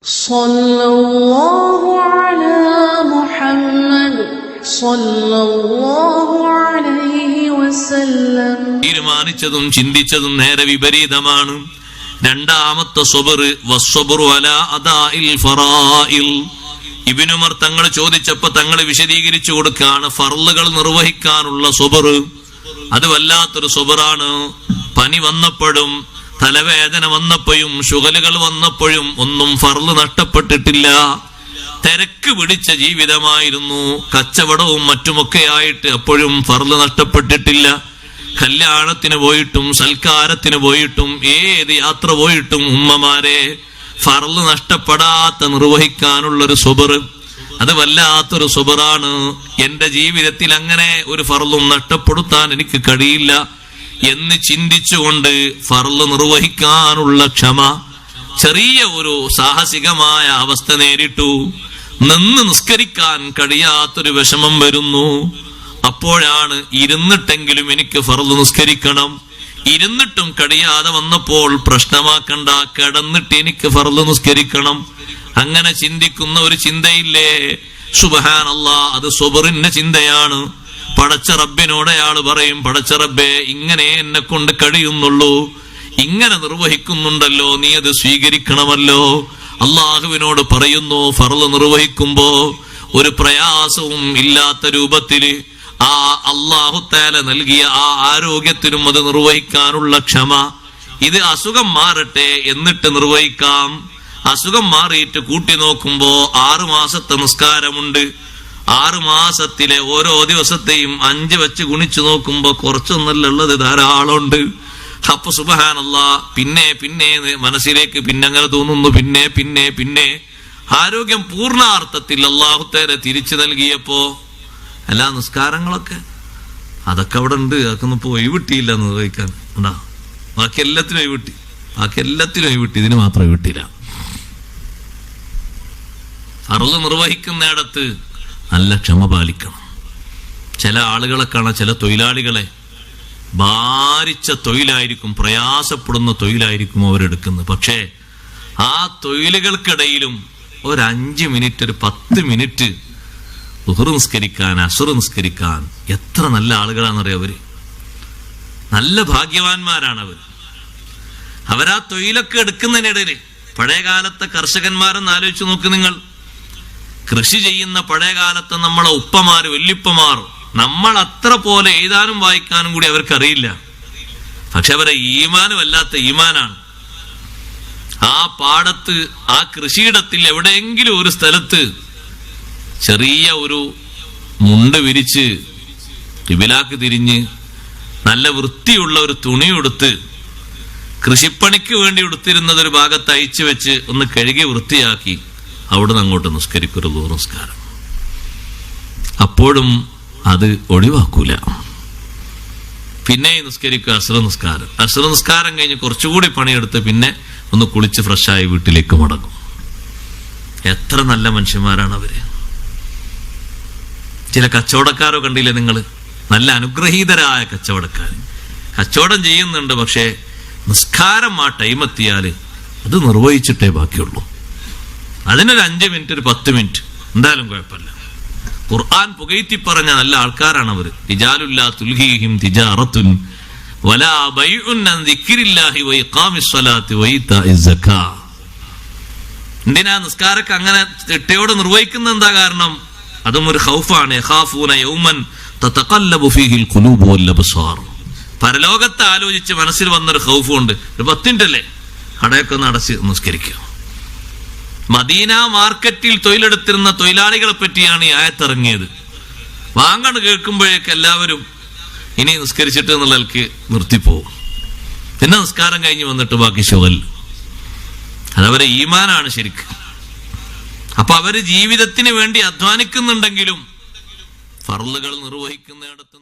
സല്ലല്ലാഹു അലാ മുഹമ്മദ് സല്ലല്ലാഹു അലൈഹി വസല്ലം. തീരുമാനിച്ചതും ചിന്തിച്ചതും നേരെ വിപരീതമാണ്. രണ്ടാമത്തെ സ്വബറ് വസ്സബറു അലാ അദാഇൽ ഫറാഇൽ. ഇബ്നു ഉമർ തങ്ങൾ ചോദിച്ചപ്പോ തങ്ങൾ വിശദീകരിച്ചു കൊടുക്കാണ് ഫർളുകൾ നിർവഹിക്കാനുള്ള സ്വബറ്. അത് വല്ലാത്തൊരു സ്വബറാണ്. പനി വന്നപ്പോഴും തലവേദന വന്നപ്പോഴും ശുഗലുകൾ വന്നപ്പോഴും ഒന്നും ഫർള് നഷ്ടപ്പെട്ടിട്ടില്ല. തിരക്ക് പിടിച്ച ജീവിതമായിരുന്നു. കച്ചവടവും മറ്റുമൊക്കെ ആയിട്ട് അപ്പോഴും ഫർള് നഷ്ടപ്പെട്ടിട്ടില്ല. കല്യാണത്തിന് പോയിട്ടും സൽക്കാരത്തിന് പോയിട്ടും ഏത് യാത്ര പോയിട്ടും ഉമ്മമാരെ ഫർള് നഷ്ടപ്പെടാത്ത നിർവഹിക്കാനുള്ളൊരു സ്വബറ്, അത് വല്ലാത്തൊരു സ്വബറാണ്. എന്റെ ജീവിതത്തിൽ അങ്ങനെ ഒരു ഫർളും നഷ്ടപ്പെടുത്താൻ എനിക്ക് കഴിയില്ല എന്ന് ചിന്തിച്ചുകൊണ്ട് ഫർള് നിർവഹിക്കാനുള്ള ക്ഷമ. ചെറിയ ഒരു സാഹസികമായ അവസ്ഥ നേരിട്ടു. നിന്ന് നിസ്കരിക്കാൻ കഴിയാത്തൊരു വിഷമം വരുന്നു. അപ്പോഴാണ് ഇരുന്നിട്ടെങ്കിലും എനിക്ക് ഫർള് നിസ്കരിക്കണം. ഇരുന്നിട്ടും കഴിയാതെ വന്നപ്പോൾ പ്രശ്നമാക്കണ്ട, കിടന്നിട്ട് എനിക്ക് ഫർള് നിസ്കരിക്കണം. അങ്ങനെ ചിന്തിക്കുന്ന ഒരു ചിന്തയില്ലേ, സുബ്ഹാനല്ലാഹ്, അത് സ്വബറിന്റെ ചിന്തയാണ്. പടച്ച റബ്ബിനോട് അയാൾ പറയും, പടച്ച റബ്ബേ, ഇങ്ങനെ എന്നെ കൊണ്ട് കഴിയുന്നുള്ളൂ, ഇങ്ങനെ നിർവഹിക്കുന്നുണ്ടല്ലോ, നീ അത് സ്വീകരിക്കണമല്ലോ. അള്ളാഹുവിനോട് പറയുന്നു, ഫർള് നിർവഹിക്കുമ്പോ ഒരു പ്രയാസവും ഇല്ലാത്ത രൂപത്തില് ആ അല്ലാഹു തആല നൽകിയ ആ ആരോഗ്യത്തിനും അത് നിർവഹിക്കാനുള്ള ക്ഷമ. ഇത് അസുഖം മാറട്ടെ എന്നിട്ട് നിർവഹിക്കാം. അസുഖം മാറിയിട്ട് കൂട്ടി നോക്കുമ്പോ 6 മാസത്തെ നിസ്കാരമുണ്ട്. 6 മാസത്തിലെ ഓരോ ദിവസത്തെയും 5 വെച്ച് ഗുണിച്ചു നോക്കുമ്പോ കുറച്ചൊന്നല്ല ഉള്ളത്, ധാരാളമുണ്ട്. അപ്പൊ സുബ്ഹാനല്ലാഹ്, പിന്നെ മനസ്സിലേക്ക് അങ്ങനെ തോന്നുന്നു, പിന്നെ ആരോഗ്യം പൂർണ്ണാർത്ഥത്തിൽ അല്ലാഹു തആല തിരിച്ചു നൽകിയപ്പോ എല്ലാ നിസ്കാരങ്ങളൊക്കെ അതൊക്കെ അവിടെ ഉണ്ട്, അതൊക്കെ ഒന്നും പോയി വിട്ടിയില്ല നിർവഹിക്കാൻ ഉണ്ടാ. ബാക്കി എല്ലാത്തിനും വിട്ടി, ഇതിന് മാത്രം വിട്ടില്ല. ഫർള് നിർവഹിക്കുന്നിടത്ത് നല്ല ക്ഷമ പാലിക്കണം. ചില ആളുകളെ കാണാം, ചില തൊഴിലാളികളെ ഭാരിച്ച തൊഴിലായിരിക്കും, പ്രയാസപ്പെടുന്ന തൊഴിലായിരിക്കും അവരെടുക്കുന്നത്. പക്ഷേ ആ തൊഴിലുകൾക്കിടയിലും ഒരു 5 മിനിറ്റ്, ഒരു 10 മിനിറ്റ് ദുഹർ നിസ്കരിക്കാൻ, അസ്ർ നിസ്കരിക്കാൻ എത്ര നല്ല ആളുകളാണെന്നറിയാം. അവര് നല്ല ഭാഗ്യവാന്മാരാണ്. അവരാ തൊഴിലൊക്കെ എടുക്കുന്നതിനിടയിൽ പഴയ കാലത്തെ കർഷകന്മാരെന്ന് ആലോചിച്ച് നോക്ക് നിങ്ങൾ. കൃഷി ചെയ്യുന്ന പഴയ കാലത്തെ നമ്മളെ ഉപ്പമാര്, വല്യുപ്പമാർ, നമ്മൾ അത്ര പോലെ എഴുതാനും വായിക്കാനും കൂടി അവർക്കറിയില്ല. പക്ഷെ അവരെ ഈമാന് വല്ലാത്ത ഈമാനാണ്. ആ പാടത്ത്, ആ കൃഷിയിടത്തിൽ എവിടെയെങ്കിലും ഒരു സ്ഥലത്ത് ചെറിയ ഒരു മുണ്ട് വിരിച്ച് കിബിലാക്ക് തിരിഞ്ഞ് നല്ല വൃത്തിയുള്ള ഒരു തുണി ഉടുത്ത്, കൃഷിപ്പണിക്ക് വേണ്ടി ഉടുത്തിരുന്നത് ഒരു ഭാഗത്ത് അയച്ചു വെച്ച് ഒന്ന് കഴുകി വൃത്തിയാക്കി അവിടുന്ന് അങ്ങോട്ട് നിസ്കരിക്കൊരു നിസ്കാരം. അപ്പോഴും അത് ഒഴിവാക്കൂല. പിന്നെ നിസ്കരിക്കുക അസ്ർ നിസ്കാരം കഴിഞ്ഞ് കുറച്ചുകൂടി പണിയെടുത്ത് പിന്നെ ഒന്ന് കുളിച്ച് ഫ്രഷായി വീട്ടിലേക്ക് മടങ്ങും. എത്ര നല്ല മനുഷ്യന്മാരാണ് അവര്. ചില കച്ചവടക്കാരോ കണ്ടില്ലേ നിങ്ങൾ, നല്ല അനുഗ്രഹീതരായ കച്ചവടക്കാർ കച്ചവടം ചെയ്യുന്നുണ്ട്. പക്ഷേ നിസ്കാരം ആ ടൈം എത്തിയാല് അത് നിർവഹിച്ചിട്ടേ ബാക്കിയുള്ളൂ. അതിനൊരു 5 മിനിറ്റ്, ഒരു 10 മിനിറ്റ് എന്തായാലും കുഴപ്പമില്ല. ഖുർആൻ പുകഴ്ത്തി പറഞ്ഞ നല്ല ആൾക്കാരാണ് അവര്. റിജാലുല്ലാ തുൽഹീഹിം തിജാറത്തുൻ വലാ ബൈഉൻ അൻ ദിക്രില്ലാഹി വഇഖാമിസ് സ്വലാത്തി വഇതാഇസ് സക്കാ. എന്തിനാ നിസ്കാരക്ക് അങ്ങനെ ചിട്ടയോടെ നിർവഹിക്കുന്ന? എന്താ കാരണം? അതും ഒരു ഖൗഫാണ്. യഖാഫൂന യൗമൻ തതഖല്ലബു ഫീഹിൽ ഖുലൂബു വൽ അബ്സാർ. പരലോകത്തെ ആലോചിച്ച് മനസ്സിൽ വന്നൊരു ഖൗഫുണ്ട്. ഒരു 10 മിനിറ്റല്ലേ, കടയൊക്കെ ഒന്ന് അടച്ച് നിസ്കരിക്കുക. മദീന മാർക്കറ്റിൽ തൊഴിലെടുത്തിരുന്ന തൊഴിലാളികളെ പറ്റിയാണ് ഈ ആയത്തിറങ്ങിയത്. വാങ്ങണ് കേൾക്കുമ്പോഴേക്ക് എല്ലാവരും ഇനി നിസ്കരിച്ചിട്ട് എന്നുള്ളവർക്ക് നിർത്തിപ്പോവും. പിന്നെ നിസ്കാരം കഴിഞ്ഞ് വന്നിട്ട് ബാക്കി ശുഗൽ. അതവരെ ഈമാനാണ് ശരിക്കും. അപ്പൊ അവര് ജീവിതത്തിന് വേണ്ടി അധ്വാനിക്കുന്നുണ്ടെങ്കിലും ഫർളുകൾ നിർവഹിക്കുന്നിടത്ത്